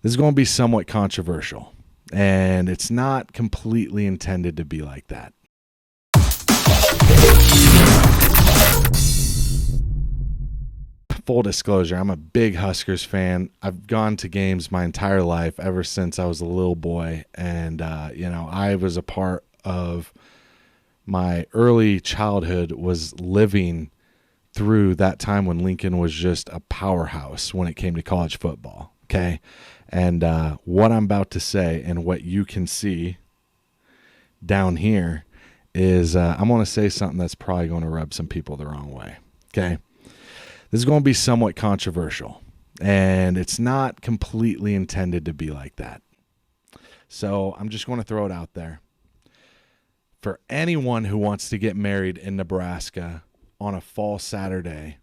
This is going to be somewhat controversial, and it's not completely intended to be like that. Full disclosure, I'm a big Huskers fan. I've gone to games my entire life ever since I was a little boy, and I was a part of my early childhood was living through that time when Lincoln was just a powerhouse when it came to college football. Okay. And what I'm about to say and what you can see down here is I'm going to say something that's probably going to rub some people the wrong way. Okay. This is going to be somewhat controversial, and it's not completely intended to be like that. So I'm just going to throw it out there. For anyone who wants to get married in Nebraska on a fall Saturday,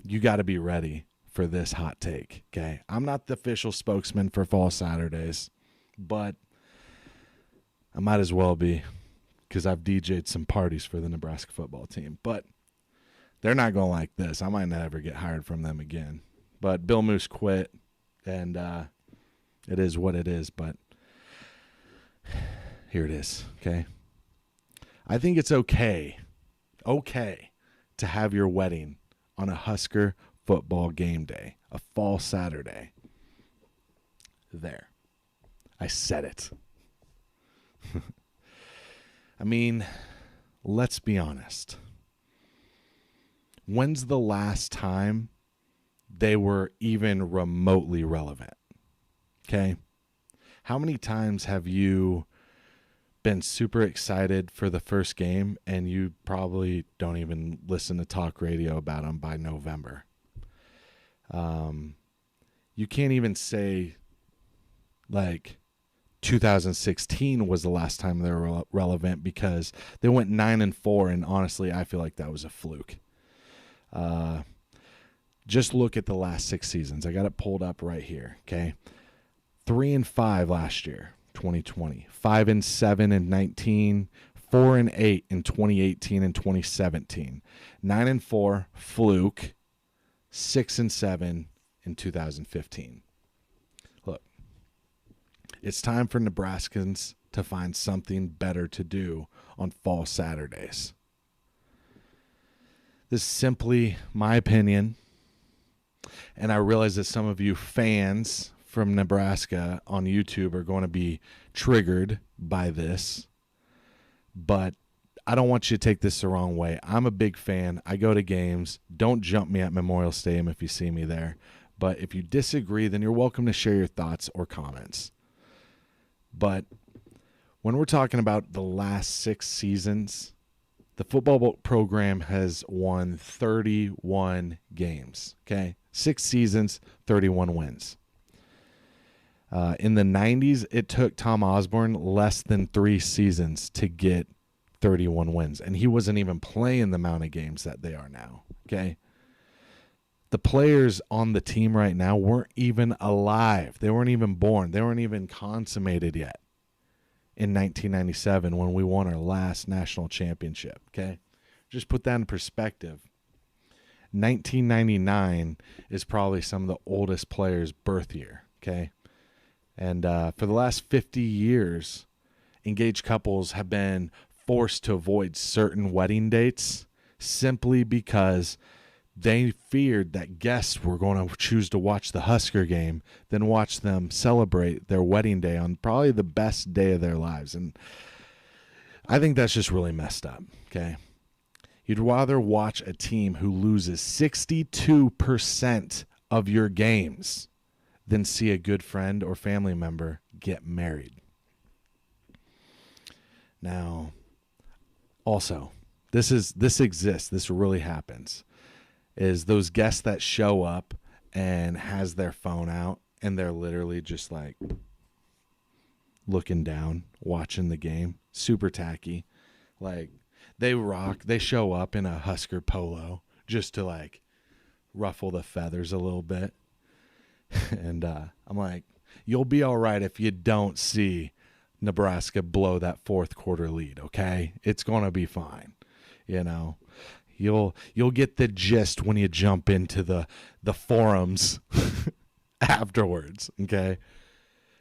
you got to be ready for this hot take, okay? I'm not the official spokesman for fall Saturdays, but I might as well be because I've DJ'd some parties for the Nebraska football team. But they're not going to like this. I might never get hired from them again. But Bill Moose quit, and it is what it is. But here it is, okay? I think it's okay to have your wedding on a Husker football game day, a fall Saturday. There. I said it. I mean, let's be honest. When's the last time they were even remotely relevant? Okay? How many times have you been super excited for the first game and you probably don't even listen to talk radio about them by November? You can't even say like 2016 was the last time they were relevant because they went 9-4, and honestly, I feel like that was a fluke. Just look at the last 6 seasons. I got it pulled up right here. Okay. 3-5 last year, 2020, 5-7 in 19, 4-8 in 2018 and 2017, 9-4 fluke, 6-7 in 2015. Look, it's time for Nebraskans to find something better to do on fall Saturdays. This is simply my opinion, and I realize that some of you fans from Nebraska on YouTube are going to be triggered by this, but I don't want you to take this the wrong way. I'm a big fan. I go to games. Don't jump me at Memorial Stadium if you see me there. But if you disagree, then you're welcome to share your thoughts or comments. But when we're talking about the last 6 seasons, the football program has won 31 games, okay? 6 seasons, 31 wins. In the 90s, it took Tom Osborne less than 3 seasons to get 31 wins, and he wasn't even playing the amount of games that they are now, okay? The players on the team right now weren't even alive. They weren't even born. They weren't even consummated yet in 1997 when we won our last national championship, okay? Just put that in perspective. 1999 is probably some of the oldest players' birth year, okay? And for the last 50 years, engaged couples have been forced to avoid certain wedding dates simply because they feared that guests were going to choose to watch the Husker game than watch them celebrate their wedding day on probably the best day of their lives. And I think that's just really messed up, okay? You'd rather watch a team who loses 62% of your games than see a good friend or family member get married. Now, also, this exists. This really happens. Is those guests that show up and has their phone out and they're literally just like looking down, watching the game, super tacky. Like they rock, they show up in a Husker polo just to like ruffle the feathers a little bit. And I'm like, you'll be all right if you don't see Nebraska blow that fourth quarter lead, okay? It's going to be fine, you know. You'll get the gist when you jump into the forums afterwards. Okay.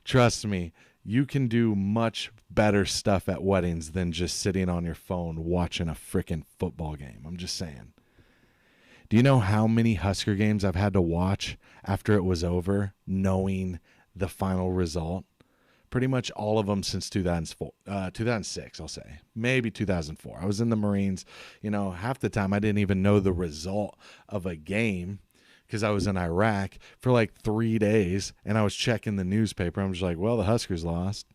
Trust me, you can do much better stuff at weddings than just sitting on your phone watching a freaking football game. I'm just saying. Do you know how many Husker games I've had to watch after it was over, knowing the final result? Pretty much all of them since 2006, I'll say. Maybe 2004. I was in the Marines. Half the time I didn't even know the result of a game because I was in Iraq for like 3 days, and I was checking the newspaper. I'm just like, well, the Huskers lost.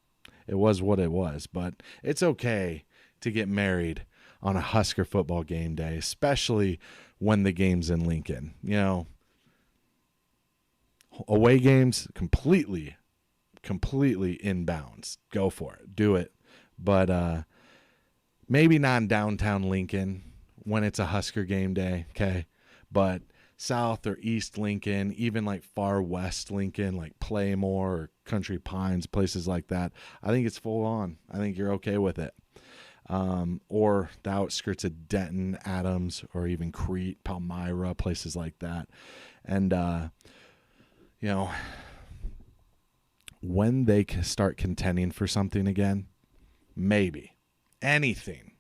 It was what it was. But it's okay to get married on a Husker football game day, especially when the game's in Lincoln. Away games, completely inbounds. Go for it. Do it. But maybe not in downtown Lincoln when it's a Husker game day, okay? But South or East Lincoln, even like far west Lincoln, like Playmore or Country Pines, places like that, I think it's full on. I think you're okay with it. Or the outskirts of Denton, Adams, or even Crete, Palmyra, places like that. And, when they can start contending for something again, maybe anything.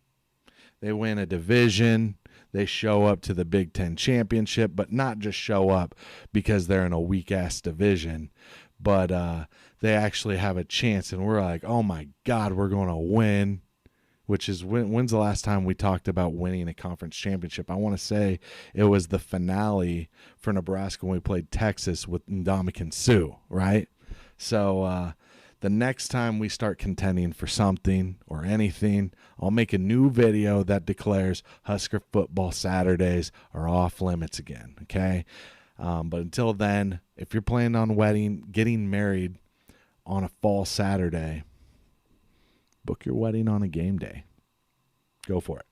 They win a division, they show up to the Big Ten championship, but not just show up because they're in a weak-ass division, but they actually have a chance, and we're like, oh my God, we're going to win, which is when's the last time we talked about winning a conference championship? I want to say it was the finale for Nebraska when we played Texas with Ndamukong Suh, right? So the next time we start contending for something or anything, I'll make a new video that declares Husker football Saturdays are off limits again, okay? But until then, if you're planning on getting married on a fall Saturday, book your wedding on a game day. Go for it.